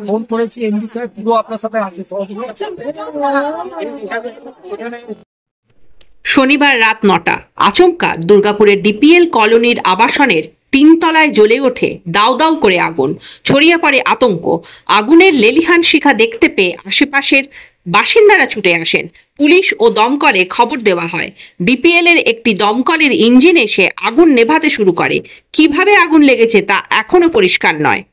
Phone করেছি MD sir পুরো আপনার সাথে আছে। শনিবার রাত ৯টা আচমকা দুর্গাপুরের ডিপিএল কলোনির আবাসনের ৩ তলায় জ্বলে ওঠে দাউ দাউ করে আগুন। ছড়িয়ে পড়ে আতঙ্ক। আগুনের লেলিহান শিখা দেখতে পেয়ে আশেপাশের বাসিন্দারা ছুটে আসেন। পুলিশ ও দমকলে খবর দেওয়া হয়। ডিপিএল এর একটি দমকলের ইঞ্জিন এসে আগুন নেভাতে শুরু করে। কিভাবে আগুন লেগেছে তা এখনো পরিষ্কার নয়।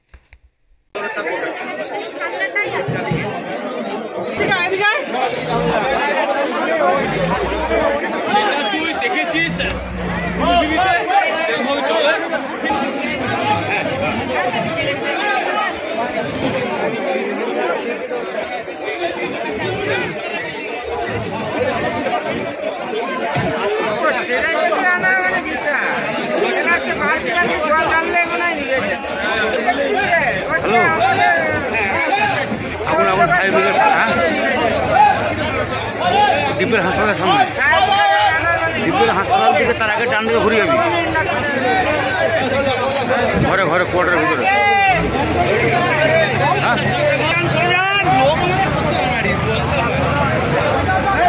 ডিপের হাসপাতালের সামনে, ডিপের হাসপাতাল থেকে তার আগে ডান দিকে ঘুরে যাবি, ঘরে ঘরে কোয়ার্টারের ভিতরে।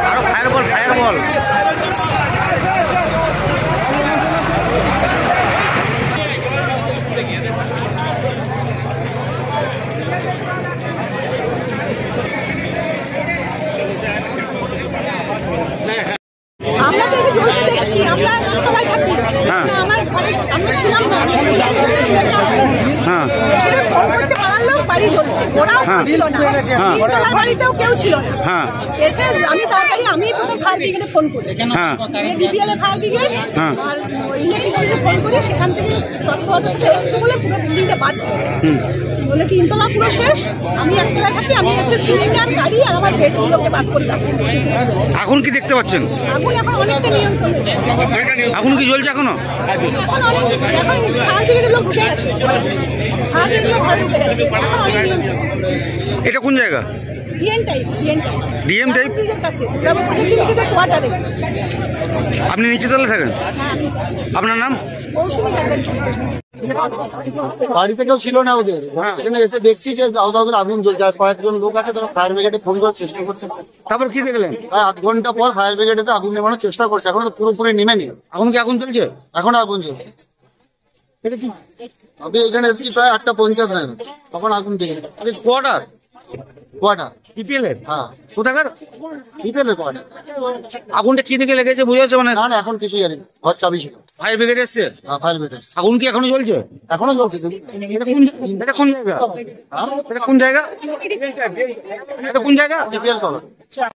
আরো ফায়ার বল, ফায়ার বল। আমি তাড়াতাড়ি আমি প্রথম ফায়ার ব্রিগেডে ফোন করি, ডিপিএল এর ফায়ার ব্রিগেড আর ইলেকট্রিক্যালে ফোন করি। সেখান থেকে তৎপরতার সাথে এসছে বলে পুরো বিল্ডিংটা বাঁচবে বলে ৩ তলা পুরো শেষ। আমি একতলায় থাকি, আমি এসে সিলিন্ডার গাড়ি আর আমার বেডগুলোকে বাদ করলাম। আগুন কি দেখতে পাচ্ছেন? আগুন এখন অনেকটা নিয়ন্ত্রণ এসেছে। আগুন কি জ্বলছে এখনো? এখন অনেক, এখন ফায়ার ব্রিগেডের লোক ঢুকে গেছে, ফায়ার ব্রিগেডের লোক ঘরে ঢুকে গেছে। এখন অনেক নিয়ন্ত্রণ। এটা কোন জায়গা? ডিএম টাইপ কোয়ার্টারে। আপনি নিচে তলে থাকেন? আপনার নাম? বাড়িতে কেউ ছিল না ওদের, এখানে এসে দেখছি যে দাও দাও করে আগুন জ্বলছে। আর কয়েকজন লোক আছে তারা ফায়ার ব্রিগেডে ফোন করার চেষ্টা করছে। তারপর কি দেখলেন? প্রায় ৮ ঘন্টা পর ফায়ার ব্রিগেডে আগুন নেভানোর চেষ্টা করছে। এখন তো পুরোপুরি নেমেনি। এখন কি আগুন চলছে? এখন আগুন চলছে। আমি এখানে এসেছি প্রায় ৮টা ৫০ নাগাদ, তখন আগুন দেখে। কোয়ার্টার কোয়ার্টার ডিপিএল এর? হ্যাঁ। কোথাকার? ডিপিএল এর কোয়ার্টার। আগুনটা কি দিকে লেগেছে বোঝা যাচ্ছে? মানে না এখন কিছুই জানি, ঘর চাবি ছিল। ফায়ার ব্রিগেড এসছে? হ্যাঁ ফায়ার ব্রিগেড। আগুন কি এখনো চলছে? এখনো চলছে। এটা কোন জায়গা? এটা কোন জায়গা? এটা কোন জায়গা? DPL colony.